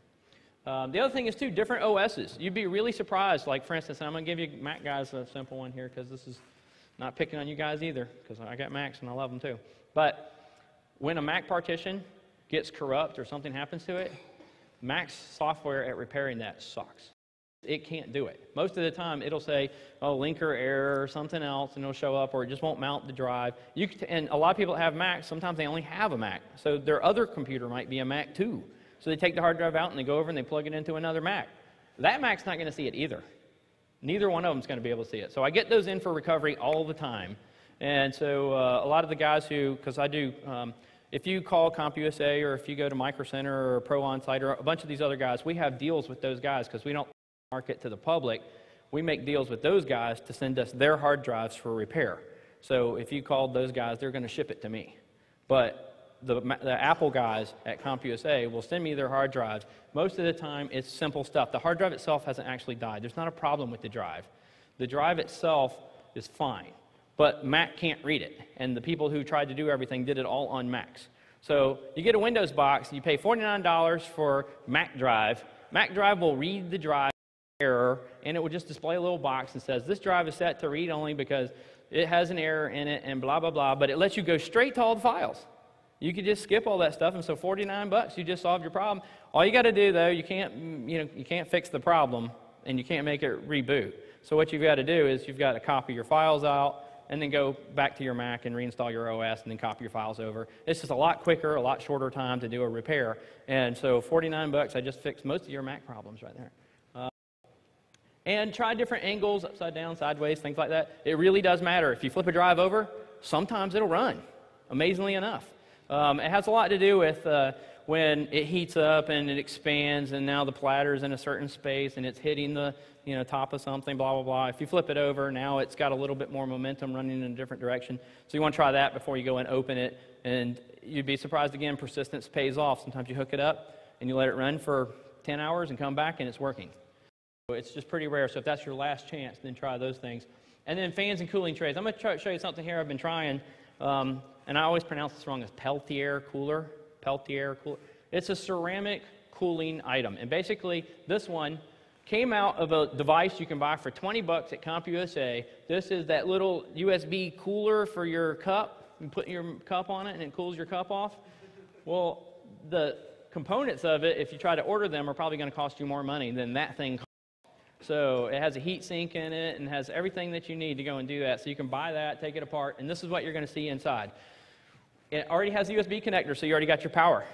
The other thing is, too, different OSs. You'd be really surprised. Like, for instance, and I'm going to give you Mac guys a simple one here, because this is not picking on you guys either, because I got Macs and I love them too. But when a Mac partition gets corrupt or something happens to it, Mac's software at repairing that sucks. It can't do it. Most of the time, it'll say, oh, linker error or something else, and it'll show up, or it just won't mount the drive. And a lot of people that have Macs, sometimes they only have a Mac. So their other computer might be a Mac too. So they take the hard drive out and they go over and they plug it into another Mac. That Mac's not going to see it either. Neither one of them is going to be able to see it. So I get those in for recovery all the time. And so a lot of the guys who, because I do, if you call CompUSA, or if you go to Micro Center or Pro Onsite or a bunch of these other guys, we have deals with those guys, because we don't market to the public. We make deals with those guys to send us their hard drives for repair. So if you called those guys, they're going to ship it to me. But the Apple guys at CompUSA will send me their hard drives. Most of the time, it's simple stuff. The hard drive itself hasn't actually died. There's not a problem with the drive. The drive itself is fine, but Mac can't read it. And the people who tried to do everything did it all on Macs. So you get a Windows box, you pay $49 for Mac Drive. Mac Drive will read the drive error, and it will just display a little box and says, this drive is set to read only because it has an error in it, and blah, blah, blah. But it lets you go straight to all the files. You could just skip all that stuff, and so $49, you just solved your problem. All you got to do, though, you can't fix the problem, and you can't make it reboot. So what you've got to do is you've got to copy your files out, and then go back to your Mac and reinstall your OS, and then copy your files over. It's just a lot quicker, a lot shorter time to do a repair. And so $49, I just fixed most of your Mac problems right there. And try different angles, upside down, sideways, things like that. It really does matter. If you flip a drive over, sometimes it'll run, amazingly enough. It has a lot to do with when it heats up and it expands, and now the platter's in a certain space and it's hitting the top of something, blah, blah, blah. If you flip it over, now it's got a little bit more momentum running in a different direction. So you want to try that before you go and open it. And you'd be surprised, again, persistence pays off. Sometimes you hook it up and you let it run for 10 hours and come back and it's working. So it's just pretty rare. So if that's your last chance, then try those things. And then fans and cooling trays. I'm going to show you something here I've been trying. And I always pronounce this wrong as Peltier cooler. Peltier cooler. It's a ceramic cooling item. And basically, this one came out of a device you can buy for $20 at CompUSA. This is that little USB cooler for your cup. You put your cup on it and it cools your cup off. Well, the components of it, if you try to order them, are probably going to cost you more money than that thing costs. So it has a heat sink in it and has everything that you need to go and do that. So you can buy that, take it apart, and this is what you're going to see inside. It already has a USB connector, so you already got your power.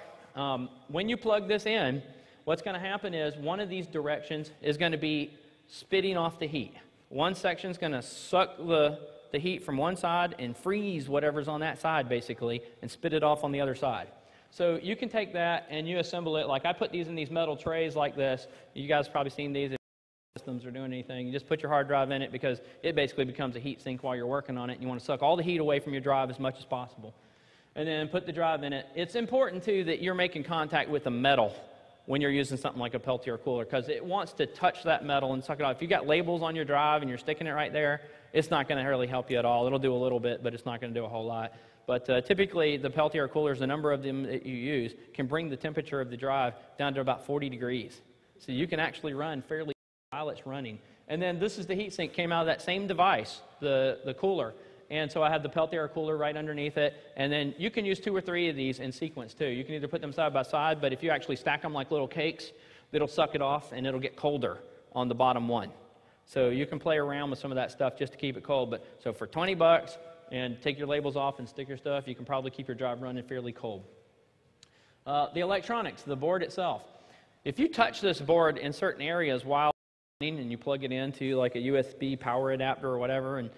When you plug this in, what's going to happen is one of these directions is going to be spitting off the heat. One section is going to suck the heat from one side and freeze whatever's on that side, basically, and spit it off on the other side. So you can take that and you assemble it. Like I put these in these metal trays like this. You guys have probably seen these. Systems are doing anything, you just put your hard drive in it, because it basically becomes a heat sink while you're working on it, and you want to suck all the heat away from your drive as much as possible. And then put the drive in it. It's important too that you're making contact with the metal when you're using something like a Peltier cooler, because it wants to touch that metal and suck it off. If you've got labels on your drive and you're sticking it right there, it's not going to really help you at all. It'll do a little bit, but it's not going to do a whole lot. But typically the Peltier coolers, the number of them that you use, can bring the temperature of the drive down to about 40 degrees. So you can actually run fairly while it's running. And then this is the heatsink, came out of that same device, the cooler. And so I have the Peltier cooler right underneath it. And then you can use 2 or 3 of these in sequence too. You can either put them side by side, but if you actually stack them like little cakes, it'll suck it off and it'll get colder on the bottom one. So you can play around with some of that stuff just to keep it cold. But so for 20 bucks and take your labels off and stick your stuff, you can probably keep your drive running fairly cold. The electronics, the board itself. If you touch this board in certain areas while running and you plug it into like a USB power adapter or whatever, and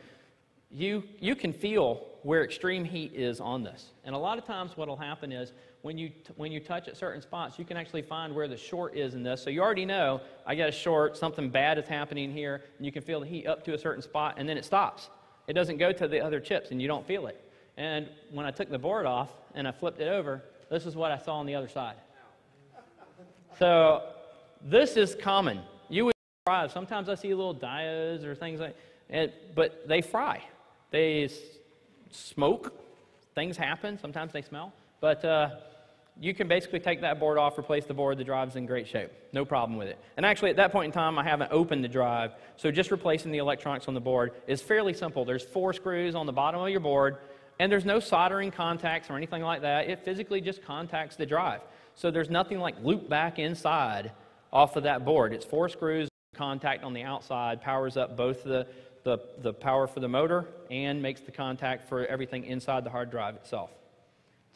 you can feel where extreme heat is on this. And a lot of times what will happen is when you touch at certain spots, you can actually find where the short is in this. So you already know, I got a short, something bad is happening here, and you can feel the heat up to a certain spot, and then it stops. It doesn't go to the other chips, and you don't feel it. And when I took the board off and I flipped it over, this is what I saw on the other side. So this is common. You would fry. Sometimes I see little diodes or things like that, but they fry. They smoke. Things happen. Sometimes they smell. But you can basically take that board off, replace the board. The drive's in great shape. No problem with it. And actually, at that point in time, I haven't opened the drive. So just replacing the electronics on the board is fairly simple. There's 4 screws on the bottom of your board, and there's no soldering contacts or anything like that. It physically just contacts the drive. So there's nothing like loop back inside off of that board. It's 4 screws, contact on the outside, powers up both the power for the motor and makes the contact for everything inside the hard drive itself.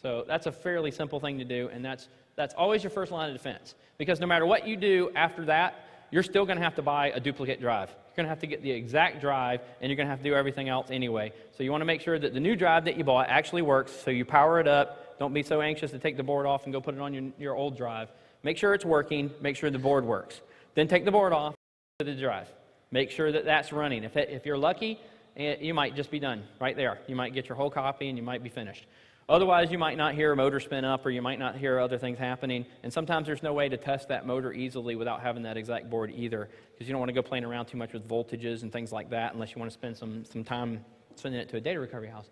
So that's a fairly simple thing to do, and that's always your first line of defense. Because no matter what you do after that, you're still going to have to buy a duplicate drive. You're going to have to get the exact drive, and you're going to have to do everything else anyway. So you want to make sure that the new drive that you bought actually works, so you power it up. Don't be so anxious to take the board off and go put it on your old drive. Make sure it's working. Make sure the board works. Then take the board off to the drive. Make sure that that's running. If you're lucky, you might just be done right there. You might get your whole copy, and you might be finished. Otherwise, you might not hear a motor spin up, or you might not hear other things happening. And sometimes there's no way to test that motor easily without having that exact board either, because you don't want to go playing around too much with voltages and things like that unless you want to spend some time sending it to a data recovery house.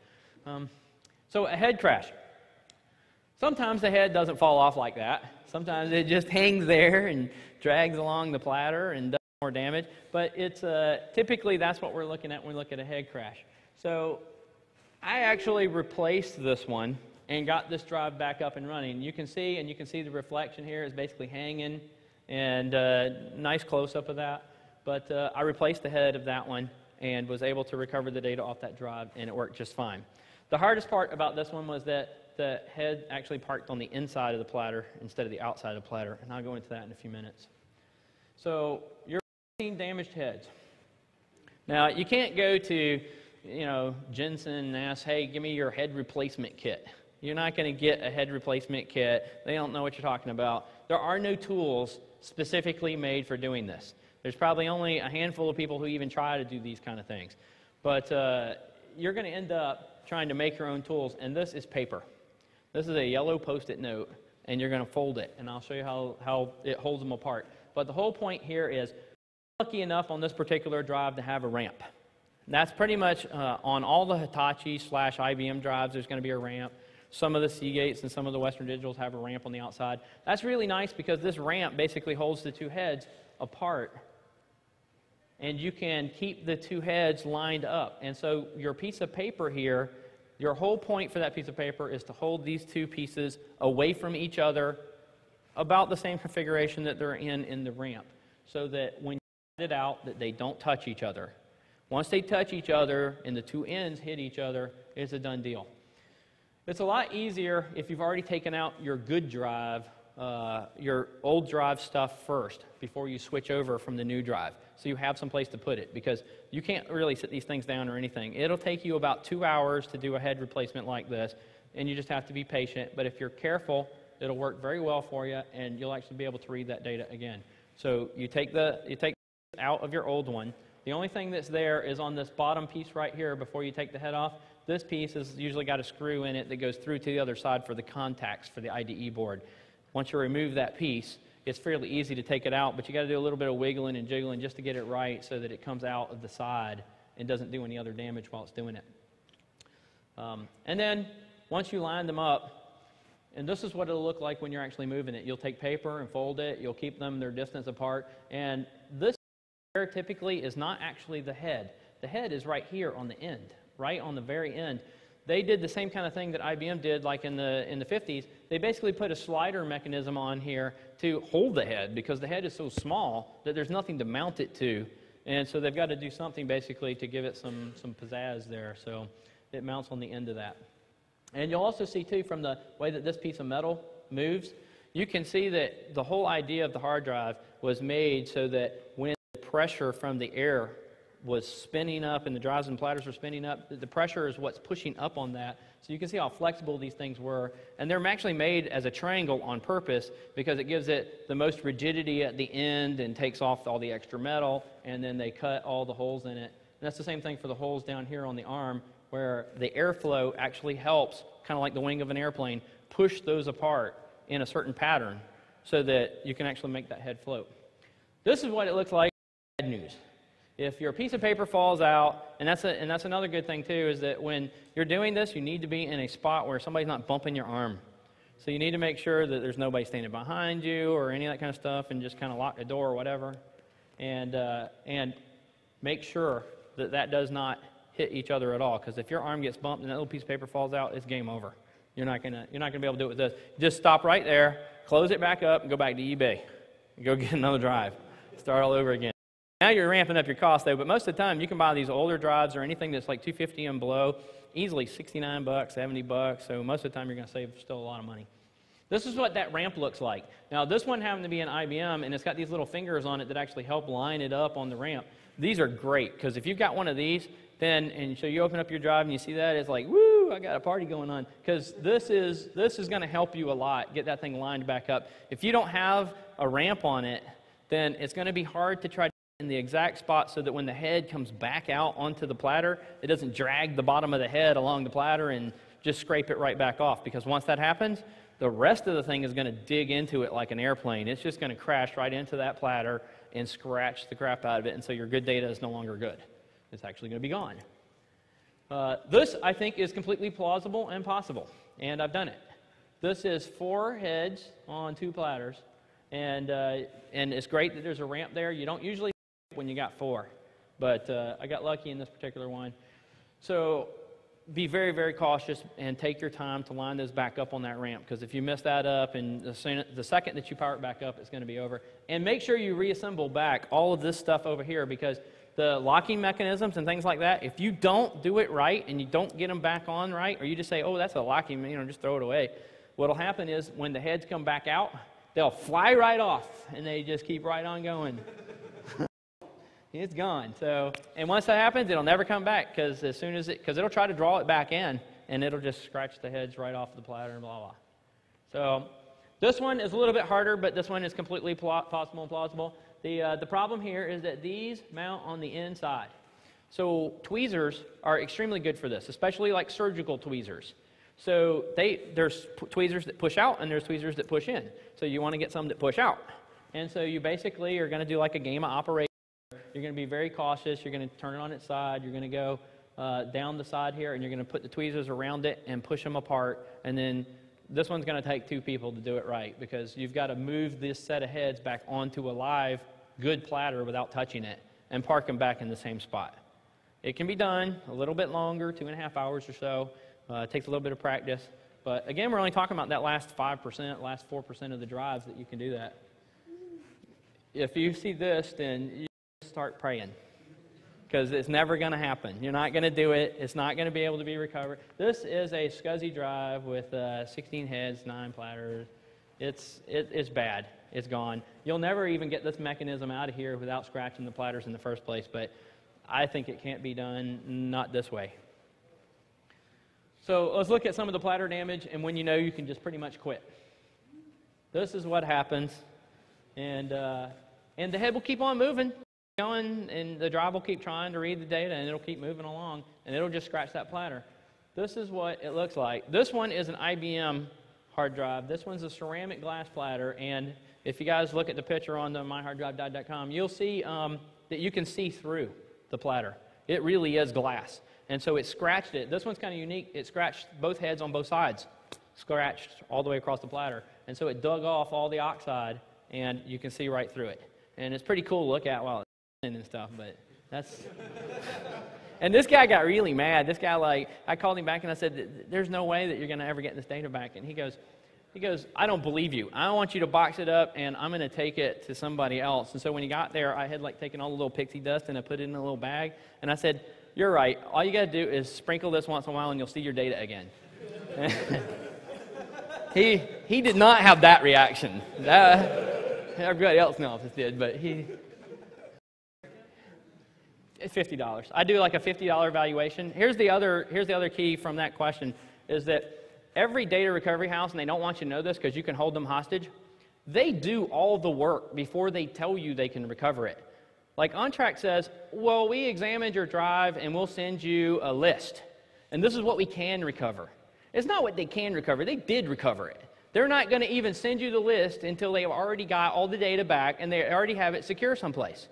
So a head crash. Sometimes the head doesn't fall off like that. Sometimes it just hangs there and drags along the platter and does more damage. But it's typically that's what we're looking at when we look at a head crash. So I actually replaced this one and got this drive back up and running. You can see the reflection here is basically hanging, and nice close-up of that. But I replaced the head of that one and was able to recover the data off that drive, and it worked just fine. The hardest part about this one was that the head actually parked on the inside of the platter instead of the outside of the platter, and I'll go into that in a few minutes. So you're 15 damaged heads. Now, you can't go to Jensen and ask, hey, give me your head replacement kit. You're not going to get a head replacement kit. They don't know what you're talking about. There are no tools specifically made for doing this. There's probably only a handful of people who even try to do these kind of things. But you're going to end up trying to make your own tools, and this is paper. This is a yellow Post-it note, and you're going to fold it, and I'll show you how it holds them apart. But the whole point here is, I'm lucky enough on this particular drive to have a ramp. That's pretty much on all the Hitachi/IBM drives, there's going to be a ramp. Some of the Seagates and some of the Western Digitals have a ramp on the outside. That's really nice because this ramp basically holds the 2 heads apart, and you can keep the 2 heads lined up. And so your piece of paper here, your whole point for that piece of paper is to hold these 2 pieces away from each other, about the same configuration that they're in the ramp, so that when you get it out, that they don't touch each other. Once they touch each other and the 2 ends hit each other, it's a done deal. It's a lot easier if you've already taken out your good drive, your old drive stuff first before you switch over from the new drive, so you have some place to put it, because you can't really sit these things down or anything. It'll take you about 2 hours to do a head replacement like this, and you just have to be patient. But if you're careful, it'll work very well for you, and you'll actually be able to read that data again. So you take out of your old one. The only thing that's there is on this bottom piece right here before you take the head off. This piece has usually got a screw in it that goes through to the other side for the contacts for the IDE board. Once you remove that piece, it's fairly easy to take it out, but you got to do a little bit of wiggling and jiggling just to get it right so that it comes out of the side and doesn't do any other damage while it's doing it. And then once you line them up, and this is what it'll look like when you're actually moving it. You'll take paper and fold it. You'll keep them their distance apart. And this Air typically is not actually the head. The head is right here on the end, right on the very end. They did the same kind of thing that IBM did like in the 50s. They basically put a slider mechanism on here to hold the head because the head is so small that there's nothing to mount it to. And so they've got to do something basically to give it some pizzazz there. So it mounts on the end of that. And you'll also see too from the way that this piece of metal moves, you can see that the whole idea of the hard drive was made so that when the pressure from the air was spinning up and the drives and platters were spinning up, the pressure is what's pushing up on that. So you can see how flexible these things were. And they're actually made as a triangle on purpose because it gives it the most rigidity at the end and takes off all the extra metal, and then they cut all the holes in it. And that's the same thing for the holes down here on the arm, where the airflow actually helps, kind of like the wing of an airplane, push those apart in a certain pattern so that you can actually make that head float. This is what it looks like. Bad news. If your piece of paper falls out, and that's another good thing too, is that when you're doing this, you need to be in a spot where somebody's not bumping your arm. So you need to make sure that there's nobody standing behind you or any of that kind of stuff, and just kind of lock the door or whatever, and make sure that that does not hit each other at all. Because if your arm gets bumped and that little piece of paper falls out, it's game over. You're not gonna be able to do it with this. Just stop right there, close it back up, and go back to eBay. Go get another drive. Start all over again. Now you're ramping up your cost though, but most of the time you can buy these older drives or anything that's like $250 and below, easily $69, $70. So most of the time you're going to save still a lot of money. This is what that ramp looks like. Now this one happened to be an IBM, and it's got these little fingers on it that actually help line it up on the ramp. These are great because if you've got one of these, then and so you open up your drive and you see that, it's like, woo, I got a party going on, because this is going to help you a lot get that thing lined back up. If you don't have a ramp on it, then it's going to be hard to try to in the exact spot so that when the head comes back out onto the platter, it doesn't drag the bottom of the head along the platter and just scrape it right back off, because once that happens, the rest of the thing is going to dig into it like an airplane. It's just going to crash right into that platter and scratch the crap out of it, and so your good data is no longer good. It's actually going to be gone. This, I think, is completely plausible and possible, and I've done it. This is 4 heads on 2 platters, and it's great that there's a ramp there. You don't usually when you got 4, but I got lucky in this particular one. So be very, very cautious and take your time to line those back up on that ramp, because if you mess that up, and the second that you power it back up, it's going to be over. And make sure you reassemble back all of this stuff over here, because the locking mechanisms and things like that, if you don't do it right and you don't get them back on right, or you just say, oh, that's a locking, just throw it away, what'll happen is when the heads come back out, they'll fly right off, and they just keep right on going. It's gone. So, and once that happens, it'll never come back, because as soon as because it'll try to draw it back in, and it'll just scratch the heads right off the platter and blah, blah. So this one is a little bit harder, but this one is completely possible and plausible. The problem here is that these mount on the inside. So tweezers are extremely good for this, especially like surgical tweezers. So there's tweezers that push out, and there's tweezers that push in. So you want to get some that push out. And so you basically are going to do like a game of operation. You're going to be very cautious. You're going to turn it on its side. You're going to go down the side here, and you're going to put the tweezers around it and push them apart. And then this one's going to take 2 people to do it right, because you've got to move this set of heads back onto a live, good platter without touching it, and park them back in the same spot. It can be done a little bit longer, 2.5 hours or so. It takes a little bit of practice. But again, we're only talking about that last 5%, last 4% of the drives that you can do that. If you see this, then you start praying, because it's never going to happen. You're not going to do it. It's not going to be able to be recovered. This is a SCSI drive with 16 heads, 9 platters. It's bad. It's gone. You'll never even get this mechanism out of here without scratching the platters in the first place, but I think it can't be done, not this way. So let's look at some of the platter damage, and when you know you can just pretty much quit. This is what happens, and the head will keep on moving, going, and the drive will keep trying to read the data, and it'll keep moving along, and it'll just scratch that platter. This is what it looks like. This one is an IBM hard drive. This one's a ceramic glass platter, and if you guys look at the picture on the myharddrive.com, you'll see that you can see through the platter. It really is glass, and so it scratched it. This one's kind of unique. It scratched both heads on both sides, scratched all the way across the platter, and so it dug off all the oxide, and you can see right through it. And it's pretty cool to look at while and stuff, but that's... And this guy got really mad. This guy, like, I called him back and I said, there's no way that you're going to ever get this data back. And he goes, I don't believe you. I want you to box it up, and I'm going to take it to somebody else. And so when he got there, I had, like, taken all the little pixie dust, and I put it in a little bag. And I said, you're right. All you got to do is sprinkle this once in a while, and you'll see your data again. He did not have that reaction. Everybody else in the office did, but it's $50. I do like a $50 valuation. Here's the other key from that question is that every data recovery house, and they don't want you to know this because you can hold them hostage, they do all the work before they tell you they can recover it. Like OnTrack says, well, we examined your drive and we'll send you a list. And this is what we can recover. It's not what they can recover. They did recover it. They're not going to even send you the list until they've already got all the data back and they already have it secure someplace.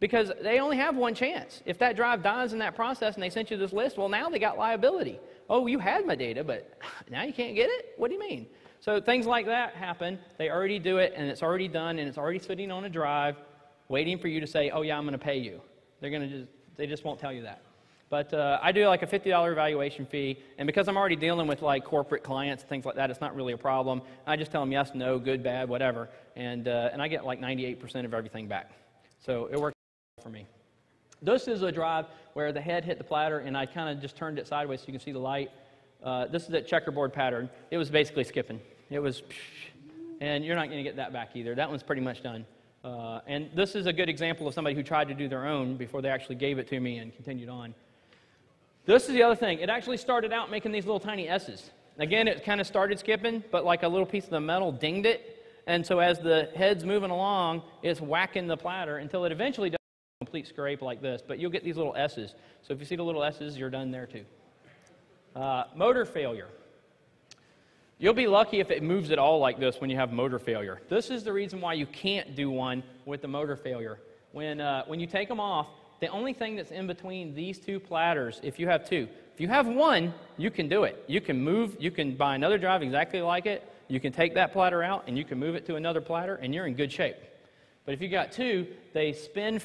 Because they only have one chance. If that drive dies in that process and they sent you this list, well, now they got liability. Oh, you had my data, but now you can't get it? What do you mean? So things like that happen. They already do it, and it's already done, and it's already sitting on a drive waiting for you to say, oh, yeah, I'm going to pay you. They just won't tell you that. But I do like a $50 evaluation fee, and because I'm already dealing with like corporate clients and things like that, it's not really a problem. I just tell them yes, no, good, bad, whatever, and I get like 98% of everything back. So it works for me. This is a drive where the head hit the platter, and I kind of just turned it sideways so you can see the light. This is that checkerboard pattern. It was basically skipping. It was, and you're not going to get that back either. That one's pretty much done. And this is a good example of somebody who tried to do their own before they actually gave it to me and continued on. This is the other thing. It actually started out making these little tiny S's. Again, it kind of started skipping, but like a little piece of the metal dinged it. And so as the head's moving along, it's whacking the platter until it eventually does a complete scrape like this. But you'll get these little S's. So if you see the little S's, you're done there too. Motor failure. You'll be lucky if it moves at all like this when you have motor failure. This is the reason why you can't do one with the motor failure. When you take them off, the only thing that's in between these two platters, if you have two, if you have one, you can do it. You can move, you can buy another drive exactly like it, you can take that platter out and you can move it to another platter and you're in good shape. But if you got two, they spin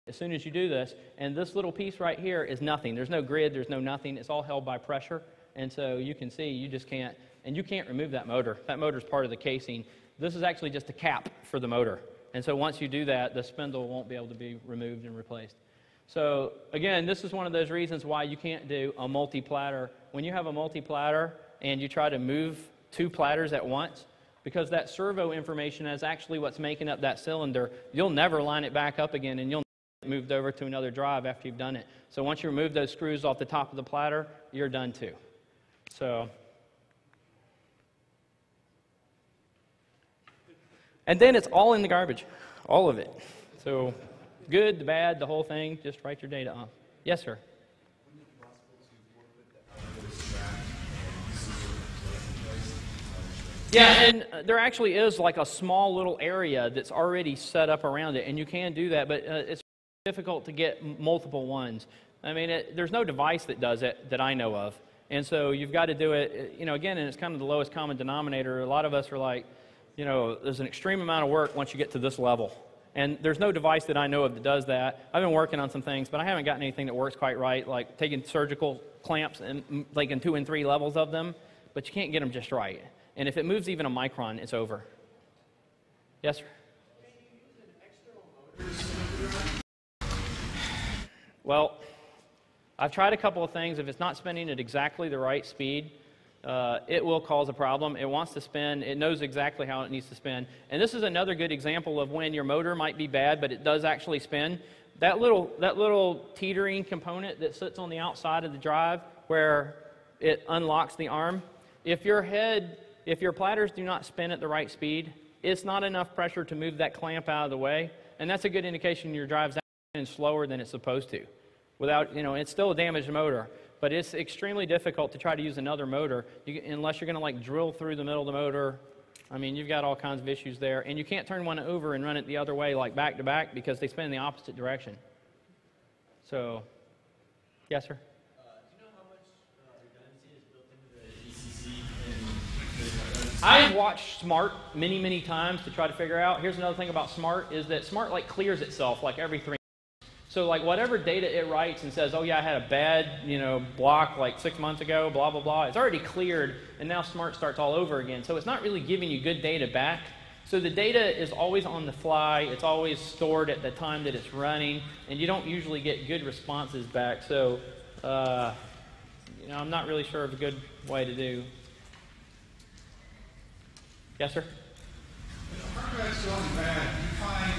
as soon as you do this, and this little piece right here is nothing. There's no grid, there's no nothing, it's all held by pressure, and so you can see you just can't, and you can't remove that motor. That motor's part of the casing. This is actually just a cap for the motor, and so once you do that, the spindle won't be able to be removed and replaced. So again, this is one of those reasons why you can't do a multi-platter. When you have a multi-platter and you try to move two platters at once, because that servo information is actually what's making up that cylinder, you'll never line it back up again and you'll never moved over to another drive after you've done it. So once you remove those screws off the top of the platter, you're done too. So, and then it's all in the garbage, all of it. So good, the bad, the whole thing, just write your data on. Yes, sir. Yeah, and there actually is like a small little area that's already set up around it, and you can do that, but it's difficult to get multiple ones. I mean, there's no device that does it that I know of, and so you've got to do it, you know, again, and it's kind of the lowest common denominator. A lot of us are like, you know, there's an extreme amount of work once you get to this level, and there's no device that I know of that does that. I've been working on some things, but I haven't gotten anything that works quite right, like taking surgical clamps and like in 2 and 3 levels of them, but you can't get them just right. And if it moves even a micron, it's over. Yes, sir? Can you use an external motor? Well, I've tried a couple of things. If it's not spinning at exactly the right speed, it will cause a problem. It wants to spin. It knows exactly how it needs to spin. And this is another good example of when your motor might be bad, but it does actually spin. That little teetering component that sits on the outside of the drive where it unlocks the arm, if your platters do not spin at the right speed, it's not enough pressure to move that clamp out of the way, and that's a good indication your drive's spinning slower than it's supposed to. Without, you know, it's still a damaged motor, but it's extremely difficult to try to use another motor unless you're going to like drill through the middle of the motor. I mean, you've got all kinds of issues there, and you can't turn one over and run it the other way, like back to back, because they spin in the opposite direction. So, yes, sir. I've watched Smart many, many times to try to figure out. Here's another thing about Smart is that Smart like clears itself like every 3 minutes. So like whatever data it writes and says, oh yeah, I had a bad, block like 6 months ago, blah, blah, blah, it's already cleared, and now Smart starts all over again. So it's not really giving you good data back. So the data is always on the fly, it's always stored at the time that it's running, and you don't usually get good responses back. So, I'm not really sure of a good way to do. Yes, sir? Hard drive's going bad. You find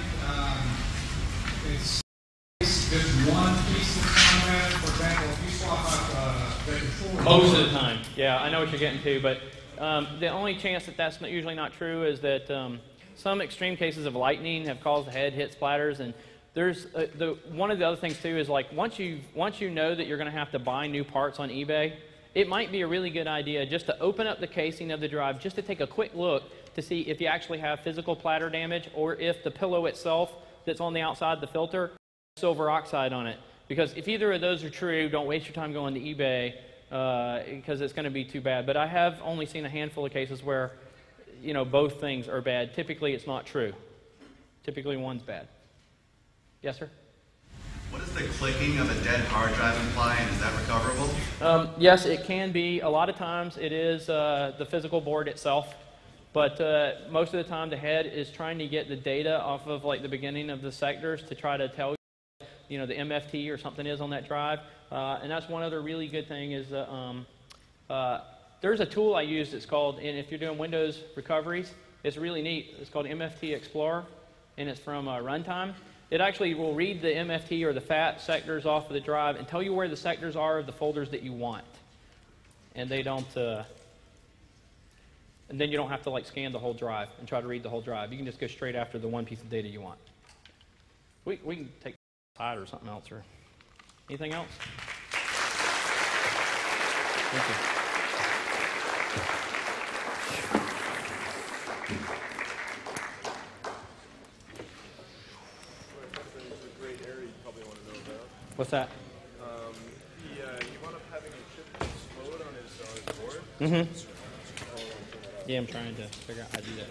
there's one piece that's on bad. For example, if you swap out the controller. Most of the time. Yeah, I know what you're getting to, but the only chance that that's usually not true is that some extreme cases of lightning have caused the head hit splatters, and there's one of the other things too is like once you know that you're going to have to buy new parts on eBay, it might be a really good idea just to open up the casing of the drive, just to take a quick look to see if you actually have physical splatter damage or if the pillow itself that's on the outside of the filter has silver oxide on it. Because if either of those are true, don't waste your time going to eBay because it's going to be too bad. But I have only seen a handful of cases where both things are bad. Typically, it's not true. Typically, one's bad. Yes, sir? What does the clicking of a dead hard drive imply, and is that recoverable? Yes, it can be. A lot of times it is the physical board itself, but most of the time the head is trying to get the data off of like the beginning of the sectors to try to tell you, the MFT or something is on that drive. And that's one other really good thing is there's a tool I use that's called, and if you're doing Windows recoveries, it's really neat. It's called MFT Explorer, and it's from Runtime. It actually will read the MFT or the FAT sectors off of the drive and tell you where the sectors are of the folders that you want. And they don't, and then you don't have to like scan the whole drive and try to read the whole drive. You can just go straight after the one piece of data you want. We can take side or something else, or anything else? Thank you. What's that? He wound up having a chip explode on his board. Mm-hmm. Yeah, I'm trying to figure out how to do that.